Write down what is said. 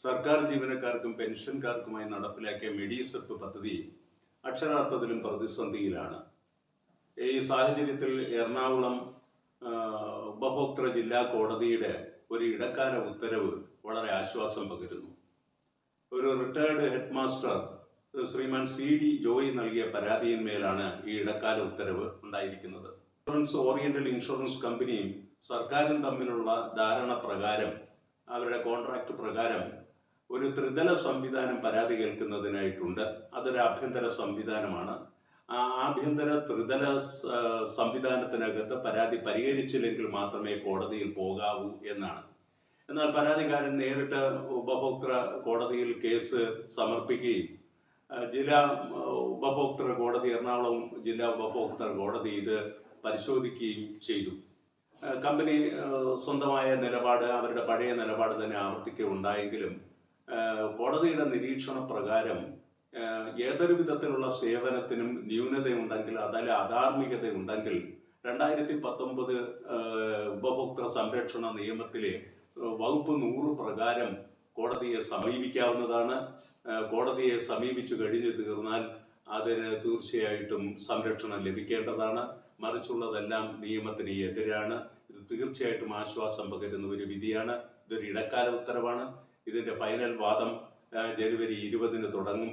സർക്കാർ ജീവനക്കാർക്കും പെൻഷൻകാർക്കുമായി നടപ്പിലാക്കിയ മെഡിസെപ്പ് പദ്ധതി അക്ഷരാർത്ഥത്തിലും പ്രതിസന്ധിയിലാണ്. ഈ സാഹചര്യത്തിൽ എറണാകുളം ഉപഭോക്തൃ ജില്ലാ കോടതിയുടെ ഒരു ഇടക്കാല ഉത്തരവ് വളരെ ആശ്വാസം പകരുന്നു. ഒരു റിട്ടയർഡ് ഹെഡ് മാസ്റ്റർ ശ്രീമാൻ CD ജോയി നൽകിയ പരാതിയിന്മേലാണ് ഈ ഇടക്കാല ഉത്തരവ് ഉണ്ടായിരിക്കുന്നത്. ഓറിയന്റൽ ഇൻഷുറൻസ് കമ്പനിയും സർക്കാരും തമ്മിലുള്ള ധാരണ പ്രകാരം, അവരുടെ കോൺട്രാക്ട് പ്രകാരം ഒരു ത്രിതല സംവിധാനം പരാതി കേൾക്കുന്നതിനായിട്ടുണ്ട്. അതൊരു ആഭ്യന്തര സംവിധാനമാണ്. ആ ആഭ്യന്തര ത്രിതല സംവിധാനത്തിനകത്ത് പരാതി പരിഹരിച്ചില്ലെങ്കിൽ മാത്രമേ കോടതിയിൽ പോകാവൂ എന്നാണ്. എന്നാൽ പരാതിക്കാരൻ നേരിട്ട് ഉപഭോക്തൃ കോടതിയിൽ കേസ് സമർപ്പിക്കുകയും ജില്ലാ ഉപഭോക്തൃ കോടതി, എറണാകുളം ജില്ലാ ഉപഭോക്തൃ കോടതി ഇത് പരിശോധിക്കുകയും ചെയ്തു. കമ്പനി സ്വന്തമായ നിലപാട്, അവരുടെ പഴയ നിലപാട് തന്നെ ആവർത്തിക്കുകയുണ്ടായെങ്കിലും കോടതിയുടെ നിരീക്ഷണ പ്രകാരം ഏതൊരു വിധത്തിലുള്ള സേവനത്തിനും ന്യൂനതയുണ്ടെങ്കിൽ, അതിൽ അധാർമികതയുണ്ടെങ്കിൽ 2019 ഉപഭോക്തൃ സംരക്ഷണ നിയമത്തിലെ വകുപ്പ് 100 പ്രകാരം കോടതിയെ സമീപിക്കാവുന്നതാണ്. കോടതിയെ സമീപിച്ചു കഴിഞ്ഞു തീർന്നാൽ അതിന് തീർച്ചയായിട്ടും സംരക്ഷണം ലഭിക്കേണ്ടതാണ്. മറിച്ചുള്ളതെല്ലാം നിയമത്തിന് എതിരാണ്. ഇത് തീർച്ചയായിട്ടും ആശ്വാസം പകരുന്ന ഒരു വിധിയാണ്. ഇതൊരു ഇടക്കാല ഉത്തരവാണ്. ഇതിന്റെ ഫൈനൽ വാദം ജനുവരി 20 തുടങ്ങും.